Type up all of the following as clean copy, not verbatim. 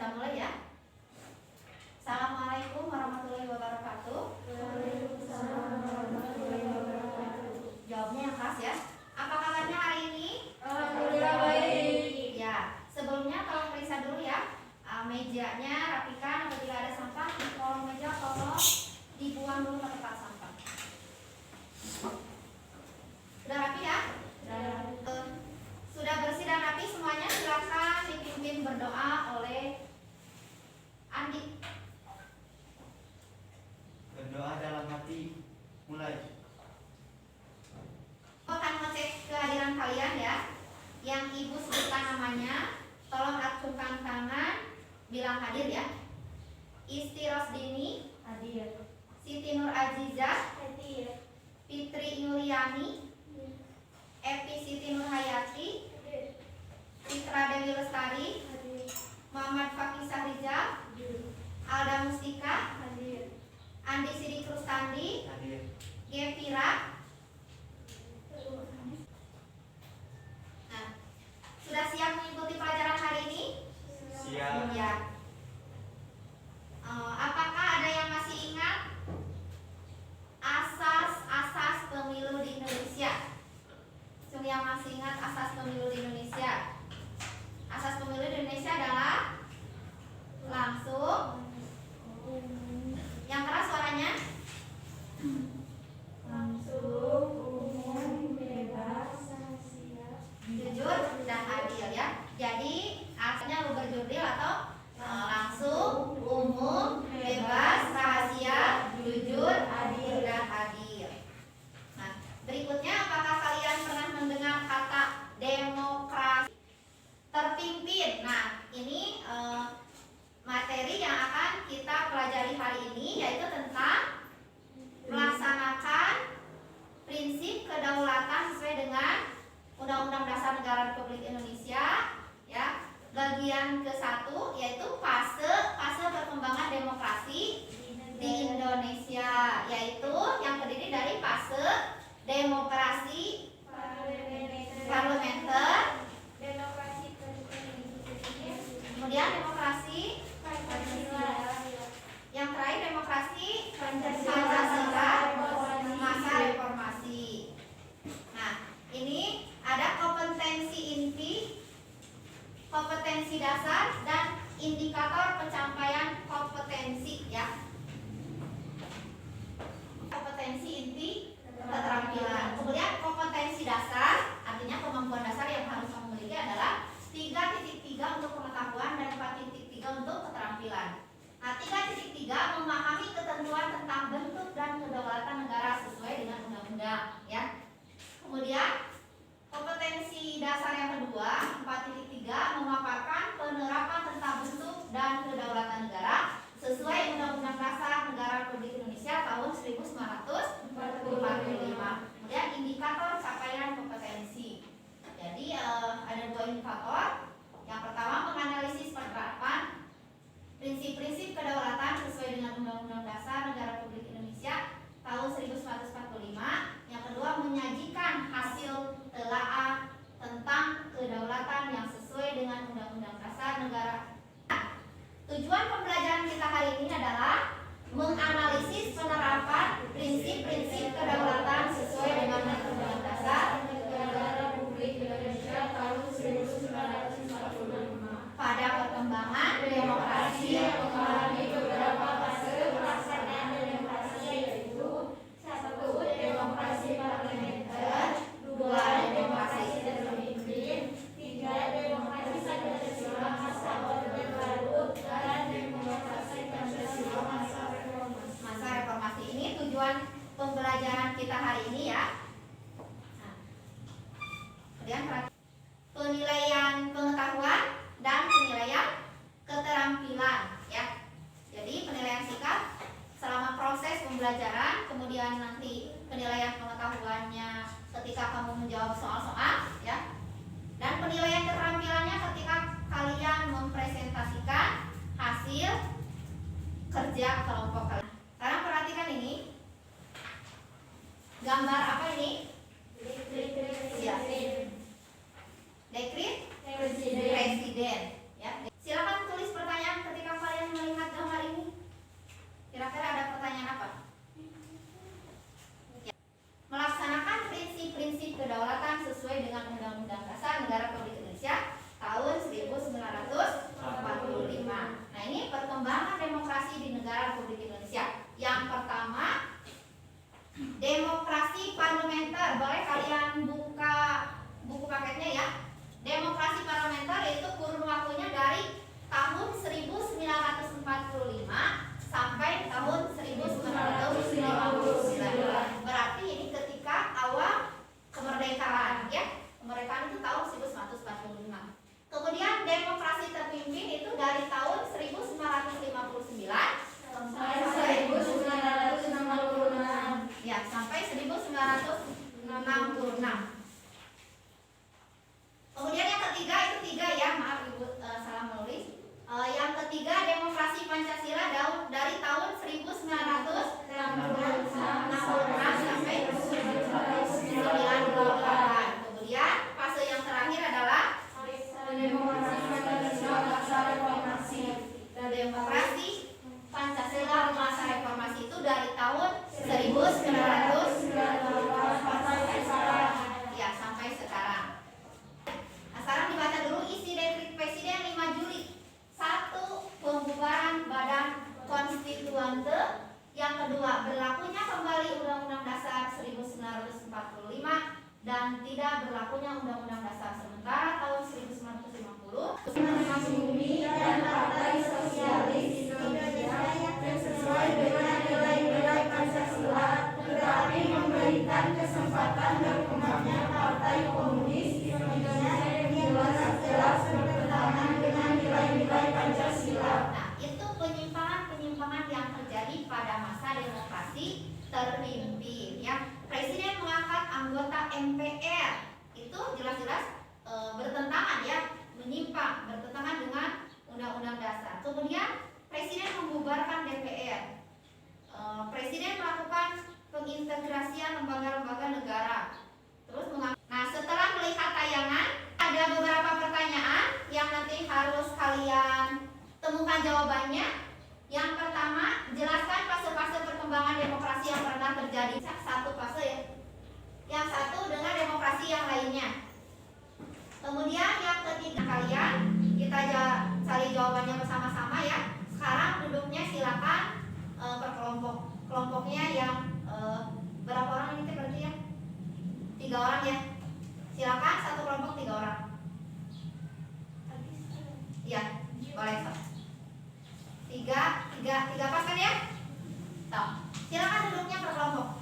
kita mulai ya. Assalamualaikum warahmatullahi wabarakatuh. Waalaikumsalam warahmatullahi wabarakatuh. Jawabnya yang khas ya. Apa kabarnya hari ini? Alhamdulillah baik. Ya, sebelumnya tolong periksa dulu ya. Mejanya rapikan, apabila ada sampah di kolong meja tolong dibuang dulu ke tempat sampah. Sudah rapi ya? Sudah bersih dan rapi semuanya, silakan dipimpin berdoa oleh Andi. Berdoa dalam hati, mulai. Akan ngecek kehadiran kalian ya. Yang ibu sebutkan namanya, tolong acungkan tangan, bilang hadir ya. Isti Rosdini, Hadir. Siti Nur Azizah, Hadir. Fitri Yuliani, Evi Siti Nur Hayati, Hadir. Citra Dewi Lestari, Hadir. Muhammad Fakih Sahrizal, Hadir. Alda Mustika, Hadir. Andi Sidik Rustandi, Hadir. Gevira. Nah, sudah siap mengikuti pelajaran hari ini? Siap. Ya. Apakah ada yang masih ingat asas-asas pemilu di Indonesia? Yang masih ingat asas pemilu di Indonesia? Asas pemilu di Indonesia adalah langsung. Yang keras suaranya? Langsung, umum, bebas, rahasia, Jujur dan adil ya. Jadi artinya luber jurdil atau langsung, umum, bebas, rahasia, jujur, adil dan adil. Nah, berikutnya apakah kalian pernah mendengar kata demokrasi terpimpin? Nah, ini materi yang akan kita pelajari hari ini, yaitu tentang melaksanakan prinsip kedaulatan sesuai dengan Undang-Undang Dasar Negara Republik Indonesia ya. Bagian ke-1 yaitu fase perkembangan demokrasi di Indonesia, yaitu yang terdiri dari fase demokrasi parlementer, demokrasi presiden, kemudian demokrasi Pancasila, yang terakhir demokrasi Pancasila, masa reformasi. Nah, ini ada kompetensi inti, kompetensi dasar, dan indikator pencapaian kompetensi ya. Kompetensi inti, keterampilan. Kemudian kompetensi dasar, artinya kemampuan dasar yang harus kamu miliki adalah 3.3 untuk pengetahuan dan 4.3 untuk keterampilan. Nah, 3.3 memahami ketentuan tentang bentuk dan kedaulatan negara sesuai dengan undang-undang ya. Kemudian kompetensi dasar yang kedua 4.3 memaparkan penerapan tentang bentuk dan kedaulatan negara sesuai Undang-Undang Dasar Negara Republik Indonesia tahun 1945. Kemudian indikator capaian kompetensi. Jadi ada 2 indikator. Yang pertama menganalisis penerapan prinsip-prinsip kedaulatan sesuai dengan Undang-Undang Dasar Negara Republik Indonesia tahun 1945. Yang kedua menyajikan hasil telaah tentang kedaulatan yang sesuai dengan Undang-Undang Dasar Negara. Tujuan pembelajaran kita hari ini adalah menganalisis penerapan prinsip-prinsip kedaulatan sesuai dengan Undang-Undang Dasar Negara Republik Indonesia tahun 1945 pada perkembangan demokrasi yang mengalami beberapa fase pelaksanaan demokrasi, yaitu 1. Demokrasi parlementer, 2. Demokrasi terpimpin, 3. Demokrasi Pancasila masa orde baru, dan demokrasi Pancasila masa reformasi. masa reformasi. Ini tujuan pembelajaran kita hari ini ya. Nah, kemudian penilaian pengetahuan dan penilaian keterampilan ya. Jadi penilaian sikap selama proses pembelajaran, kemudian nanti penilaian pengetahuannya ketika kamu menjawab soal-soal ya. Dan penilaian keterampilannya ketika kalian mempresentasikan hasil kerja kelompok kalian. Sekarang perhatikan ini. Gambar apa ini? Ya. Dekret presiden ya. Silakan tulis pertanyaan sesuai dengan Undang-Undang Dasar Negara Republik Indonesia tahun 1945. Nah, ini perkembangan demokrasi di negara Republik Indonesia. Yang pertama, demokrasi parlementer. Boleh kalian buka buku paketnya ya. Demokrasi parlementer itu kurun waktunya dari tahun 1945 sampai tahun 1959. Berarti ini ketika awal kemerdekaan ya. Kemerdekaan itu tahun 1945. Kemudian demokrasi terpimpin itu dari tahun 1959 sampai 1966. ya, sampai 1966. Kemudian yang ketiga itu tiga ya, maaf Ibu salah menulis. Yang ketiga demokrasi Pancasila dari tahun 1966 sampai 1998. Kemudian fase yang terakhir adalah Demokrasi Pancasila masa reformasi. demokrasi Pancasila masa reformasi itu dari tahun 1998 ya sampai sekarang. Nah, sekarang dibaca dulu isi dekret Presiden 5 Juli. 1. Pembubaran Badan Konstituante. Yang kedua, berlakunya kembali Undang-Undang Dasar 1945 dan tidak berlakunya Undang-Undang Dasar sementara tahun 1950. Bumi dan Partai Sosialis Indonesia yang sesuai dengan nilai-nilai Pancasila, tetapi memberikan kesempatan berkembangnya Partai Komunis Indonesia yang jelas-jelas bertentangan dengan nilai-nilai Pancasila. Nah, itu penyimpangan-penyimpangan yang terjadi pada masa demokrasi terpimpin ya. Presiden mengangkat anggota MPR itu jelas-jelas bertentangan ya, menyimpang, bertentangan dengan Undang-Undang Dasar. Kemudian Presiden membubarkan DPR. Presiden melakukan pengintegrasian lembaga-lembaga negara. Terus nah, setelah melihat tayangan ada beberapa pertanyaan yang nanti harus kalian temukan jawabannya. Yang pertama, jelaskan fase-fase perkembangan demokrasi yang pernah terjadi. Satu fase ya. Yang satu dengan demokrasi yang lainnya. Kemudian yang ketiga kalian kita cari jawabannya bersama-sama ya. Sekarang duduknya silakan per kelompok. Kelompoknya yang berapa orang ini berarti ya? 3 orang ya. Silakan satu kelompok 3 orang. Iya, boleh so. 3 pas kan ya? Toh. Silakan duduknya per kelompok.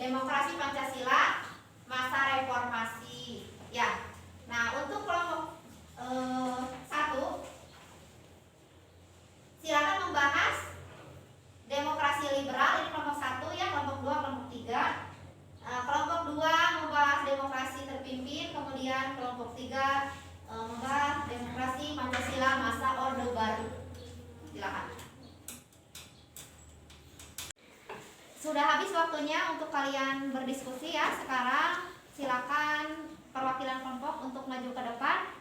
Demokrasi Pancasila masa reformasi ya. Nah, untuk kelompok 1 silakan membahas demokrasi liberal. Ini kelompok 1 ya, kelompok 2, kelompok 3. Kelompok 2 membahas demokrasi terpimpin, kemudian kelompok 3 membahas demokrasi Pancasila masa Orde Baru. Silakan. Sudah habis waktunya untuk kalian berdiskusi ya. Sekarang silakan perwakilan kelompok untuk maju ke depan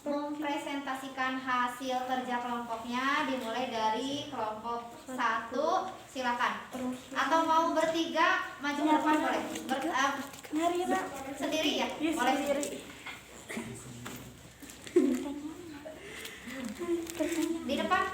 mempresentasikan hasil kerja kelompoknya, dimulai dari kelompok 1. Silakan. Atau mau bertiga maju ke depan boleh. Sendiri ya? Boleh sendiri. Di depan.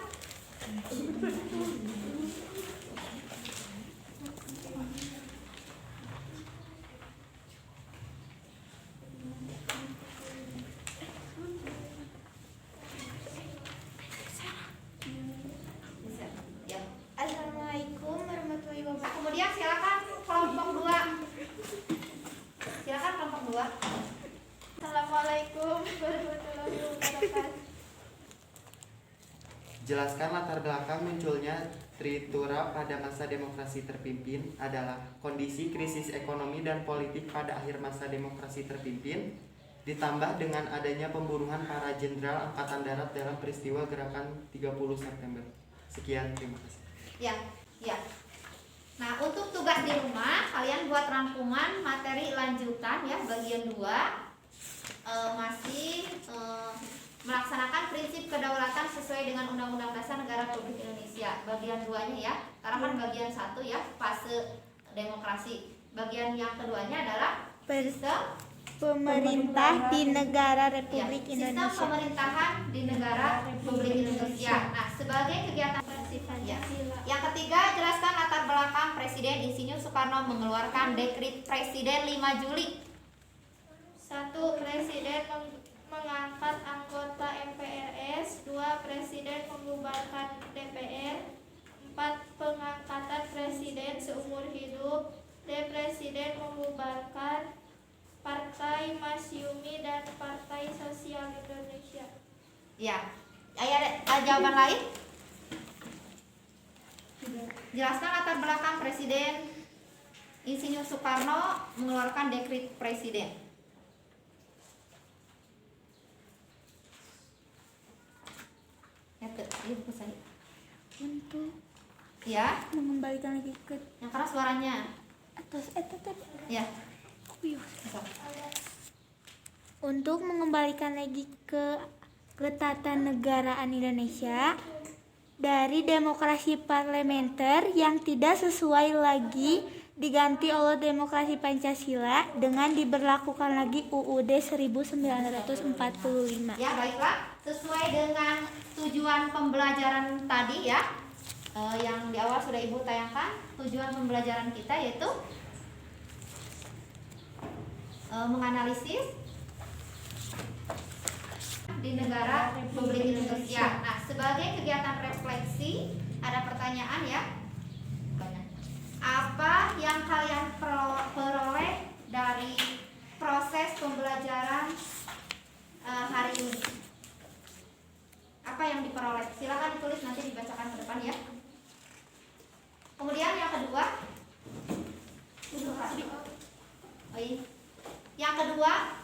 Jelaskan latar belakang munculnya Tritura pada masa demokrasi terpimpin adalah kondisi krisis ekonomi dan politik pada akhir masa demokrasi terpimpin, ditambah dengan adanya pembunuhan para jenderal Angkatan Darat dalam peristiwa gerakan 30 September. Sekian, terima kasih. Ya. Nah, untuk tugas di rumah, kalian buat rangkuman materi lanjutan ya, bagian 2. Masih melaksanakan prinsip kedaulatan sesuai dengan Undang-Undang Dasar Negara Republik Indonesia. Bagian 2-nya ya, karena kan bagian 1 ya, fase demokrasi. Bagian yang keduanya adalah sistem Pemerintah di negara Republik sistem Indonesia. pemerintahan di negara Republik Indonesia. Nah, sebagai kegiatan yang ketiga, jelaskan latar belakang Presiden Insinyur Soekarno mengeluarkan Dekret Presiden 5 Juli. 1. Presiden mengangkat anggota MPRS. 2. Presiden membubarkan DPR. 4. Pengangkatan presiden seumur hidup. D. Presiden membubarkan Partai Masyumi dan Partai Sosial Indonesia. Ya, ada jawaban lain? Jelaskan latar belakang Presiden Insinyur Soekarno mengeluarkan Dekret Presiden. Untuk Ya, mengembalikan lagi ke yang keras suaranya. atas Ya. untuk mengembalikan lagi ke ketatanegaraan Indonesia dari demokrasi parlementer yang tidak sesuai lagi diganti oleh demokrasi Pancasila dengan diberlakukan lagi UUD 1945. Ya, baiklah. Sesuai dengan tujuan pembelajaran tadi ya, yang di awal sudah Ibu tayangkan, tujuan pembelajaran kita yaitu menganalisis di negara Republik Indonesia. Nah, sebagai kegiatan refleksi, ada pertanyaan ya. Apa yang kalian peroleh dari proses pembelajaran hari ini? Apa yang diperoleh? Silakan ditulis, nanti dibacakan ke depan ya. Kemudian yang kedua, yang kedua,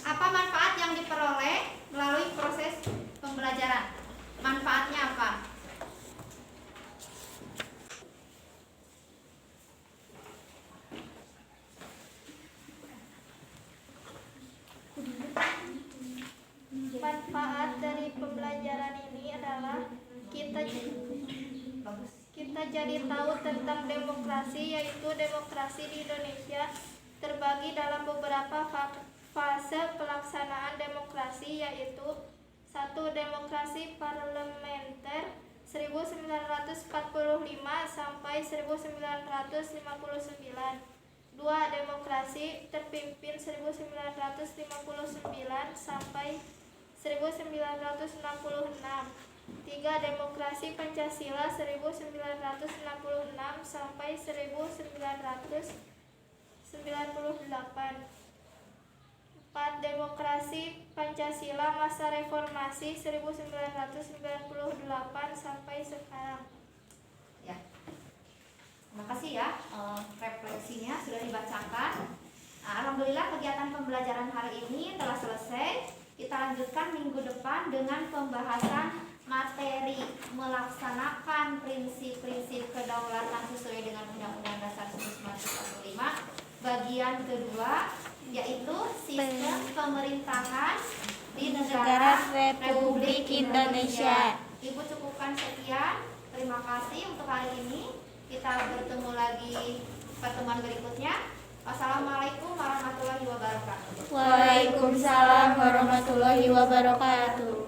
apa manfaat yang diperoleh melalui proses pembelajaran? Manfaatnya apa? Manfaat dari pembelajaran ini adalah kita jadi tahu tentang demokrasi, yaitu demokrasi di Indonesia terbagi dalam beberapa fase pelaksanaan demokrasi, yaitu 1. Demokrasi parlementer 1945 sampai 1959. 2. Demokrasi terpimpin 1959 sampai 1966. 3. Demokrasi Pancasila 1966 sampai 1998. 4. Demokrasi Pancasila masa reformasi 1998 sampai sekarang. Ya. Terima kasih ya, refleksinya sudah dibacakan. Nah, alhamdulillah kegiatan pembelajaran hari ini telah selesai. Kita lanjutkan minggu depan dengan pembahasan materi melaksanakan prinsip-prinsip kedaulatan sesuai dengan Undang-Undang Dasar 1945 bagian kedua, yaitu sistem pemerintahan di negara Republik Indonesia. Ibu cukupkan sekian. Terima kasih untuk hari ini. Kita bertemu lagi pertemuan berikutnya. Wassalamualaikum warahmatullahi wabarakatuh. Waalaikumsalam warahmatullahi wabarakatuh.